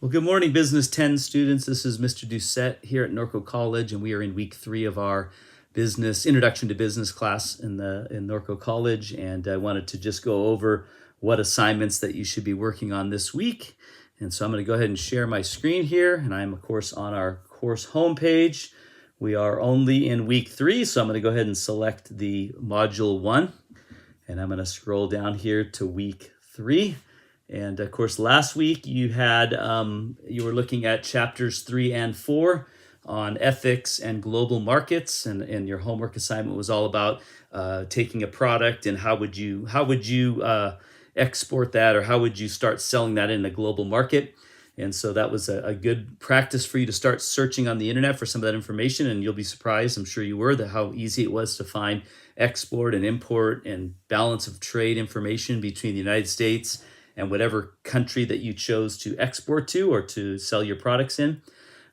Well, good morning, Business 10 students. This is Mr.D here at Norco College, and we are in week 3 of our business introduction to business class in Norco College. And I wanted to just go over what assignments that you should be working on this week. And so I'm going to go ahead and share my screen here, and I'm of course on our course homepage. We are only in week 3, so I'm going to go ahead and select the module 1, and I'm going to scroll down here to week 3. And of course, last week you had you were looking at chapters 3 and 4 on ethics and global markets, and your homework assignment was all about taking a product and how would you export that, or how would you start selling that in a global market. And so that was a good practice for you to start searching on the internet for some of that information, and you'll be surprised, I'm sure you were, that how easy it was to find export and import and balance of trade information between the United States and whatever country that you chose to export to or to sell your products in.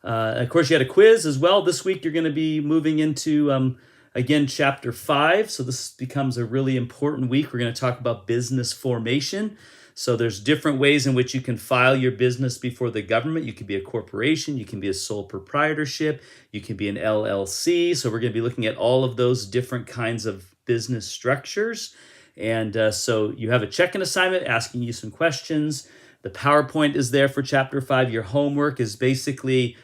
Of course, you had a quiz as well. This week, you're going to be moving into, again, chapter 5. So this becomes a really important week. We're going to talk about business formation. So there's different ways in which you can file your business before the government. You can be a corporation, you can be a sole proprietorship, you can be an LLC. So we're going to be looking at all of those different kinds of business structures. And so you have a check-in assignment asking you some questions. The PowerPoint is there for chapter 5. Your homework is basically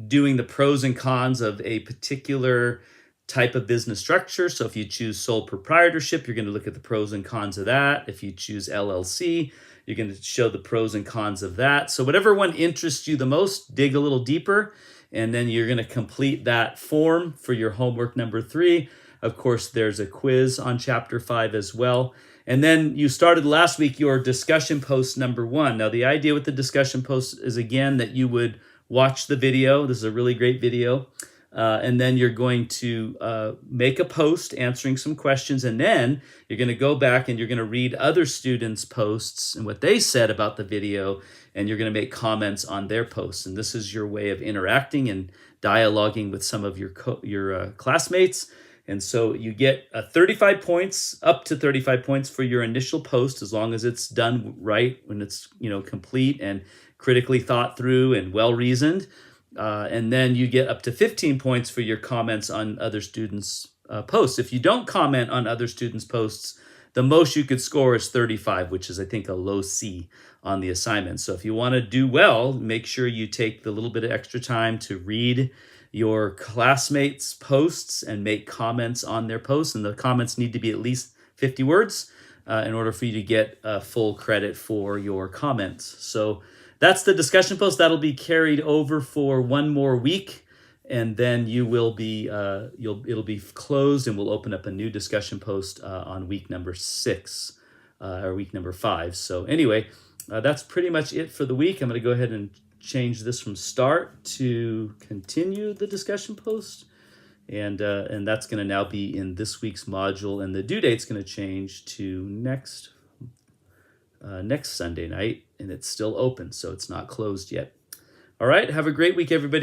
doing the pros and cons of a particular type of business structure. So if you choose sole proprietorship, you're going to look at the pros and cons of that. If you choose LLC, you're going to show the pros and cons of that. So whatever one interests you the most, dig a little deeper, and then you're going to complete that form for your homework number 3. Of course, there's a quiz on chapter 5 as well. And then you started last week your discussion post number 1. Now, the idea with the discussion post is, again, that you would watch the video. This is a really great video. And then you're going to make a post answering some questions. And then you're going to go back and you're going to read other students' posts and what they said about the video. And you're going to make comments on their posts. And this is your way of interacting and dialoguing with some of your classmates. And so you get 35 points, up to 35 points for your initial post, as long as it's done right, when it's complete and critically thought through and well-reasoned. And then you get up to 15 points for your comments on other students' posts. If you don't comment on other students' posts, the most you could score is 35, which is, I think, a low C on the assignment. So if you want to do well, make sure you take the little bit of extra time to read your classmates' posts and make comments on their posts. And the comments need to be at least 50 words in order for you to get full credit for your comments. So that's the discussion post. That'll be carried over for one more week, and then you will be it'll be closed, and we'll open up a new discussion post on week number 6 or week number 5. So anyway, that's pretty much it for the week. I'm going to go ahead and change this from start to continue the discussion post, and that's going to now be in this week's module, and the due date's going to change to next Sunday night, and it's still open, so it's not closed yet. All right, have a great week, everybody.